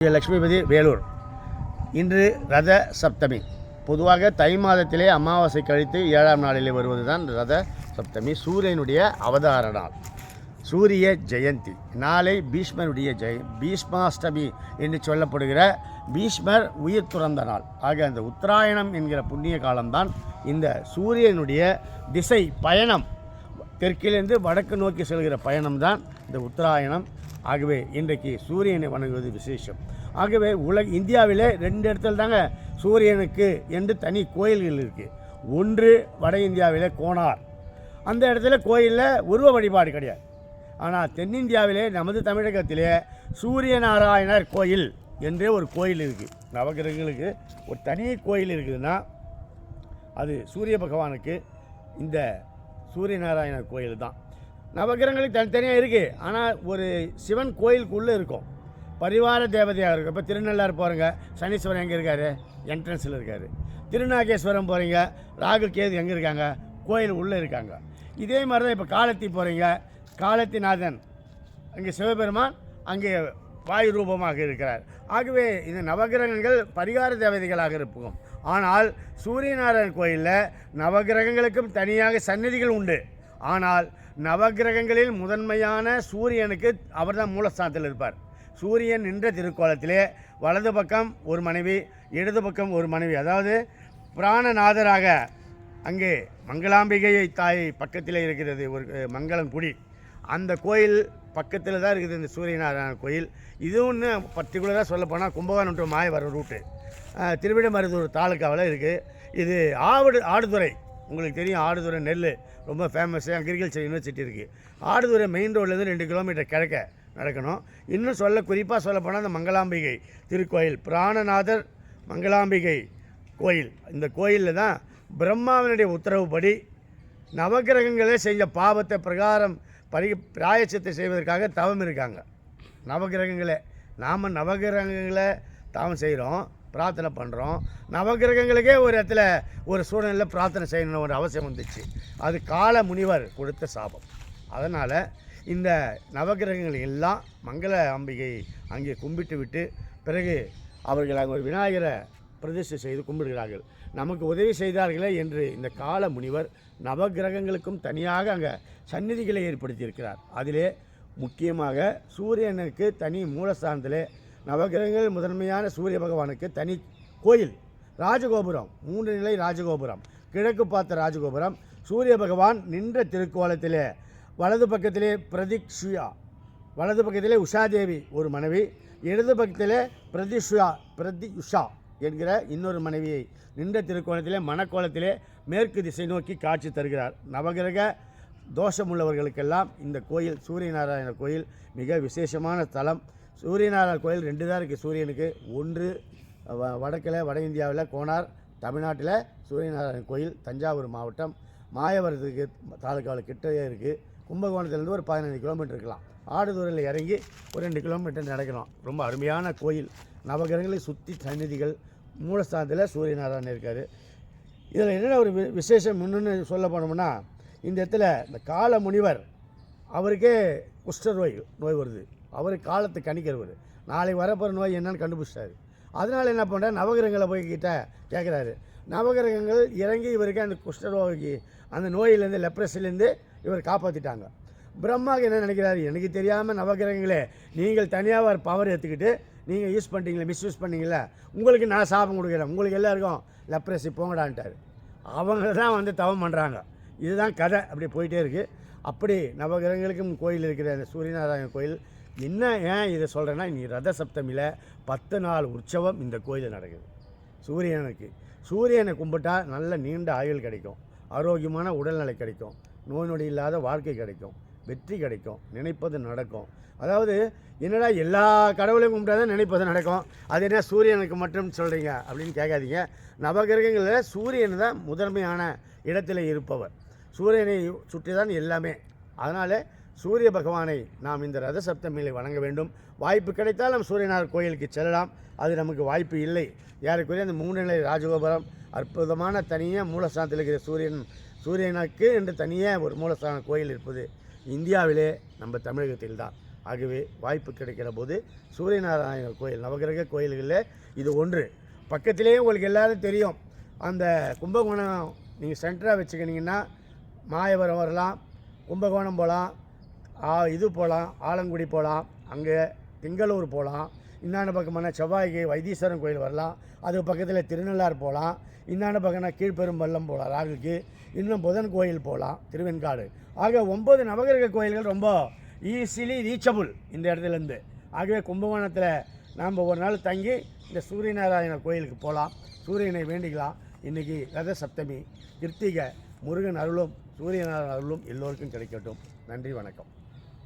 லக்ஷ்மிபதி வேலூர். இன்று ரத சப்தமி. பொதுவாக தை மாதத்திலே அமாவாசை கழித்து 7ஆம் நாளிலே வருவதுதான் ரத சப்தமி. சூரியனுடைய அவதார நாள், சூரிய ஜெயந்தி. நாளை பீஷ்மருடைய பீஷ்மாஷ்டமி என்று சொல்லப்படுகிற பீஷ்மர் உயிர் துறந்த நாள். ஆக அந்த உத்தராயணம் என்கிற புண்ணிய காலம்தான் இந்த சூரியனுடைய திசை பயணம், தெற்கிலிருந்து வடக்கு நோக்கி செல்கிற பயணம்தான் இந்த உத்தராயணம். ஆகவே இன்றைக்கு சூரியனை வணங்குவது விசேஷம். ஆகவே இந்தியாவிலே 2 இடத்துல தாங்க சூரியனுக்கு என்று தனி கோயில்கள் இருக்குது. ஒன்று வட இந்தியாவிலே கோனார், அந்த இடத்துல கோயிலில் உருவ வழிபாடு கிடையாது. ஆனால் தென்னிந்தியாவிலே நமது தமிழகத்திலே சூரிய நாராயணர் கோயில் என்றே ஒரு கோயில் இருக்குது. நவகிரகங்களுக்கு ஒரு தனி கோயில் இருக்குதுன்னா அது சூரிய பகவானுக்கு இந்த சூரிய நாராயணர் கோயில் தான். நவகிரகங்களுக்கு தனித்தனியாக இருக்குது, ஆனால் ஒரு சிவன் கோயிலுக்குள்ளே இருக்கும், பரிவார தேவதையாக இருக்கும். இப்போ திருநள்ளாறு போகிறீங்க, சனீஸ்வரன் எங்கே இருக்கார்? என்ட்ரன்ஸில் இருக்கார். திருநாகேஸ்வரம் போகிறீங்க, ராகு கேது எங்கே இருக்காங்க? கோயில் உள்ளே இருக்காங்க. இதே மாதிரி தான் இப்போ காலத்தி போகிறீங்க, காலத்திநாதன் அங்கே சிவபெருமான் அங்கே வாயு ரூபமாக இருக்கிறார். ஆகவே இந்த நவகிரகங்கள் பரிகார தேவதைகளாக இருக்கும். ஆனால் சூரியநாராயணன் கோயிலில் நவகிரகங்களுக்கும் தனியாக சந்நிதிகள் உண்டு. ஆனால் நவகிரகங்களில் முதன்மையான சூரியனுக்கு அவர்தான் மூலஸ்தானத்தில் இருப்பார். சூரியன் நின்ற திருக்கோலத்திலே வலது பக்கம் ஒரு மனைவி, இடது பக்கம் ஒரு மனைவி, அதாவது பிராணநாதராக அங்கே மங்களாம்பிகை தாய் பக்கத்தில் இருக்கிறது ஒரு மங்களங்குடி. அந்த கோயில் பக்கத்தில் தான் இருக்குது இந்த சூரியநாராயண கோயில். இது ஒன்று பர்டிகுலராக சொல்லப்போனால் கும்பகோணம் டு மாயவரம் ரூட்டு, திருவிடமருதூர் தாலுக்காவில் இருக்குது. இது ஆடுதுறை, உங்களுக்கு தெரியும், ஆடுதுறை நெல் ரொம்ப ஃபேமஸ்ஸு. அக்ரிகல்ச்சர் யூனிவர்சிட்டி இருக்குது. ஆடுதுறை மெயின் ரோட்லேருந்து 2 கிலோமீட்டர் கிழக்க நடக்கணும். இன்னும் குறிப்பாக சொல்லப்போனால் அந்த மங்களாம்பிகை திருக்கோயில், பிராணநாதர் மங்களாம்பிகை கோயில். இந்த கோயிலில் தான் பிரம்மாவினுடைய உத்தரவுப்படி நவகிரகங்களே செஞ்ச பாவத்தை பிரகாரம் பிராயச்சித்தை செய்வதற்காக தவம் இருக்காங்க நவகிரகங்களே. நாம் நவகிரகங்களை தவம் செய்கிறோம், பிரார்த்தனை பண்ணுறோம். நவகிரகங்களுக்கே ஒரு இடத்துல ஒரு சூழ்நிலையில் பிரார்த்தனை செய்யணும்னு ஒரு அவசியம் வந்துச்சு. அது கால முனிவர் கொடுத்த சாபம். அதனால் இந்த நவகிரகங்கள் எல்லாம் மங்கள அம்பிகை அங்கே கும்பிட்டு விட்டு பிறகு அவர்கள் அங்கே ஒரு விநாயகரை பிரதிஷ்டை செய்து கும்பிடுகிறார்கள். நமக்கு உதவி செய்தார்களே என்று இந்த கால முனிவர் நவகிரகங்களுக்கும் தனியாக அங்கே சந்நிதிகளை ஏற்படுத்தியிருக்கிறார். அதிலே முக்கியமாக சூரியனுக்கு தனி மூலஸ்தானத்திலே நவகிரகங்கள் முதன்மையான சூரிய பகவானுக்கு தனி கோயில், ராஜகோபுரம், 3 நிலை ராஜகோபுரம், கிழக்கு பார்த்த ராஜகோபுரம். சூரிய பகவான் நின்ற திருக்கோலத்திலே வலது பக்கத்திலே வலது பக்கத்திலே உஷாதேவி ஒரு மனைவி, இடது பக்கத்திலே பிரதியுஷா என்கிற இன்னொரு மனைவியை நின்ற திருக்கோலத்திலே மணக்கோலத்திலே மேற்கு திசை நோக்கி காட்சி தருகிறார். நவகிரக தோஷமுள்ளவர்களுக்கெல்லாம் இந்த கோயில் சூரியநாராயண கோயில் மிக விசேஷமான தலம். சூரியநாராயண கோயில் 2 தான் இருக்குது சூரியனுக்கு. ஒன்று வடக்கில் வட இந்தியாவில் கோனார், தமிழ்நாட்டில் சூரியநாராயண கோயில் தஞ்சாவூர் மாவட்டம் மாயவரத்துக்கு தாலுக்காவில் கிட்டே இருக்குது. கும்பகோணத்துலேருந்து ஒரு 15 கிலோமீட்டர் இருக்கலாம். ஆடுதுறையில் இறங்கி ஒரு 2 கிலோமீட்டர் நடக்கலாம். ரொம்ப அருமையான கோயில். நவகிரகங்களை சுற்றி சந்நிதிகள், மூலஸ்தானத்தில் சூரியநாராயணன் இருக்கார். இதில் என்னென்ன ஒரு விசேஷம் இன்னொன்று சொல்ல போனோம்னா, இந்த இடத்துல இந்த கால முனிவர் அவருக்கே நோய் வருது. அவர் காலத்தை கணிக்கிறவர், நாளைக்கு வரப்போகிற நோய் என்னன்னு கண்டுபிடிச்சிட்டாரு. அதனால் என்ன பண்ணுறாரு, நவகிரகங்களை போய் கேட்குறாரு. நவகிரகங்கள் இறங்கி இவருக்கு அந்த குஷ்டரோகி அந்த நோயிலேருந்து லெப்ரஸிலேருந்து இவர் காப்பாற்றிட்டாங்க. பிரம்மாவுக்கு என்ன நினைக்கிறாரு, எனக்கு தெரியாமல் நவகிரகங்களே நீங்கள் தனியாக ஒரு பவர் எடுத்துக்கிட்டு நீங்கள் யூஸ் பண்ணிட்டீங்களே, மிஸ்யூஸ் பண்ணிங்களே, உங்களுக்கு நான் சாபம் கொடுக்குறேன், உங்களுக்கு எல்லாருக்கும் லெப்ரஸி போங்கடான்ட்டார். அவங்க தான் தவம் பண்ணுறாங்க. இதுதான் கதை, அப்படியே போயிட்டே இருக்குது. அப்படி நவகிரகங்களுக்கும் கோயில் இருக்கிற அந்த சூரியநாராயண கோயில். என்ன ஏன் இதை சொல்கிறேன்னா, நீ ரத சப்தமியில் 10 நாள் உற்சவம் இந்த கோயிலில் நடக்குது. சூரியனை கும்பிட்டா நல்ல நீண்ட ஆயுள் கிடைக்கும், ஆரோக்கியமான உடல்நிலை கிடைக்கும், நோய் நொடி இல்லாத வாழ்க்கை கிடைக்கும், வெற்றி கிடைக்கும், நினைப்பது நடக்கும். அதாவது என்னடா எல்லா கடவுளையும் கும்பிட்டா தான் நினைப்பது நடக்கும், அது என்ன சூரியனுக்கு மட்டும் சொல்கிறீங்க அப்படின்னு கேட்காதீங்க. நவகிரகங்களில் சூரியன் தான் முதன்மையான இடத்துல இருப்பவர். சூரியனை சுற்றி தான் எல்லாமே. அதனால் சூரிய பகவானை நாம் இந்த ரத சப்தமியில் வணங்க வேண்டும். வாய்ப்பு கிடைத்தால் நம்ம சூரியனார் கோயிலுக்கு செல்லலாம். அது நமக்கு வாய்ப்பு இல்லை. யாருக்குரிய அந்த 3 நிலை ராஜகோபுரம், அற்புதமான தனியாக மூலஸ்தானத்தில் இருக்கிற சூரியனுக்கு என்று தனியாக ஒரு மூலஸ்தான கோயில் இருப்பது இந்தியாவிலே நம்ம தமிழகத்தில் தான். ஆகவே வாய்ப்பு கிடைக்கிற போது சூரியநாராயணர் கோயில் நவகிரக கோயில்களில் இது ஒன்று. பக்கத்திலேயே உங்களுக்கு எல்லோரும் தெரியும், அந்த கும்பகோணம் நீங்கள் சென்டராக வச்சுக்கினீங்கன்னா மாயவரம் வரலாம், கும்பகோணம் போகலாம், இது போகலாம், ஆலங்குடி போகலாம், அங்கே திங்களூர் போகலாம், இன்னாண்ட பக்கமான செவ்வாய்க்கு வைத்தீஸ்வரன் கோயில் வரலாம், அதுக்கு பக்கத்தில் திருநள்ளார் போகலாம், இன்னாண்ட பக்கம்னா கீழ்பெரும்பள்ளம் போகலாம் ராகுக்கு, இன்னும் புதன் கோயில் போகலாம் திருவெண்காடு. ஆக 9 நவகிரக கோயில்கள் ரொம்ப ஈஸிலி ரீச்சபிள் இந்த இடத்துலேருந்து. ஆகவே கும்பகோணத்தில் நாம் ஒரு நாள் தங்கி இந்த சூரியநாராயணர் கோயிலுக்கு போகலாம், சூரியனை வேண்டிக்கலாம். இன்றைக்கி ரத சப்தமி, கிருத்திகை, முருகன் அருளும் சூரியநாராயண அருளும் எல்லோருக்கும் கிடைக்கட்டும். நன்றி, வணக்கம்.